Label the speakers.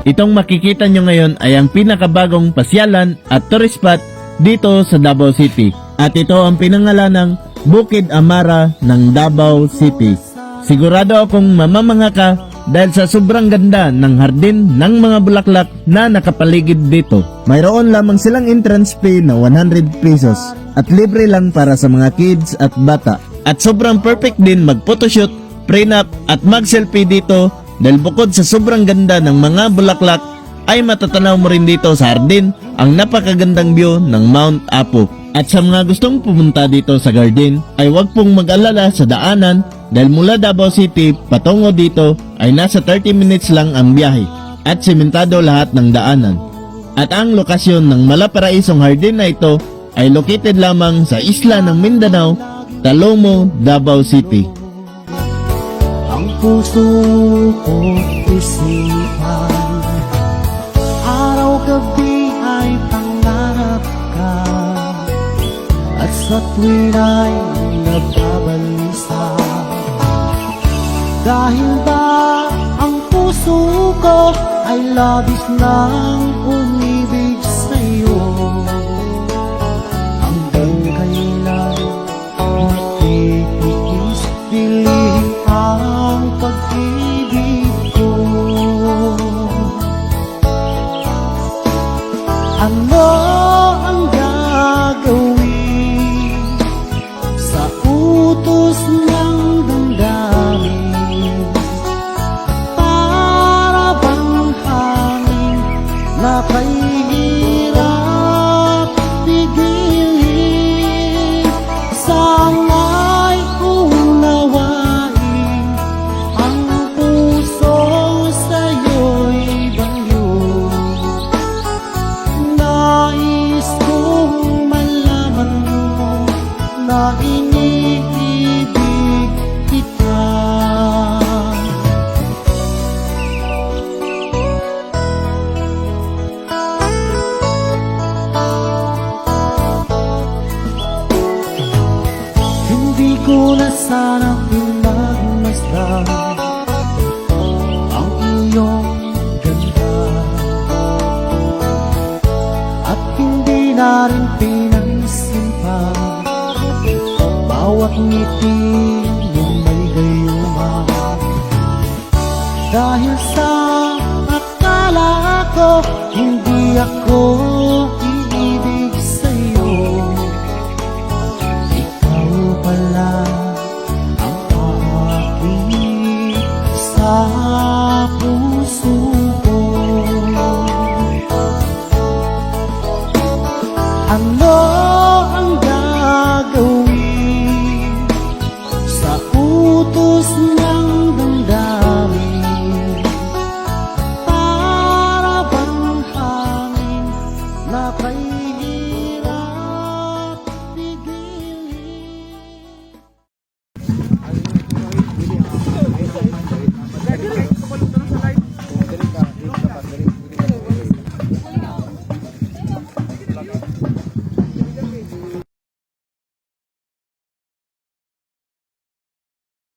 Speaker 1: Itong makikita nyo ngayon ay ang pinakabagong pasyalan at tourist spot dito sa Davao City. At ito ang pinangalan ng Bukid Amara ng Davao City. Sigurado akong mamamangha ka dahil sa sobrang ganda ng hardin ng mga bulaklak na nakapaligid dito. Mayroon lamang silang entrance fee na 100 pesos at libre lang para sa mga kids at bata. At sobrang perfect din mag-photoshoot, prenup at mag-selfie dito dahil bukod sa sobrang ganda ng mga bulaklak ay matatanaw mo rin dito sa hardin ang napakagandang view ng Mount Apo. At sa mga gustong pumunta dito sa garden ay huwag pong mag-alala sa daanan dahil mula Davao City patungo dito ay nasa 30 minutes lang ang biyahe at sementado lahat ng daanan. At ang lokasyon ng Malaparaisong Hardin na ito ay located lamang sa isla ng Mindanao, Talomo, Davao City.
Speaker 2: Ang puso ko't isipan, araw-gabi ay pangarap ka, at sa tuwin ay nagbabalisa. Dahil ba ang puso ko ay labis ng umibig sa'yo, hanggang kailan matitiis piliin ang pag-ibig ko. Ano ang gagawin sa utos ng damdamin? Para bang hangin na kahirap pigilin? Sana'y unawain ang puso sa'yo'y bagyo. Nais kong malaman mo na iniibig kita. Hindi ko na sana pinagmasdan ang iyong ganda, at hindi na rin pinansin pa bawat ngiti mong may gayuma. Dahil sa akala ko hindi ako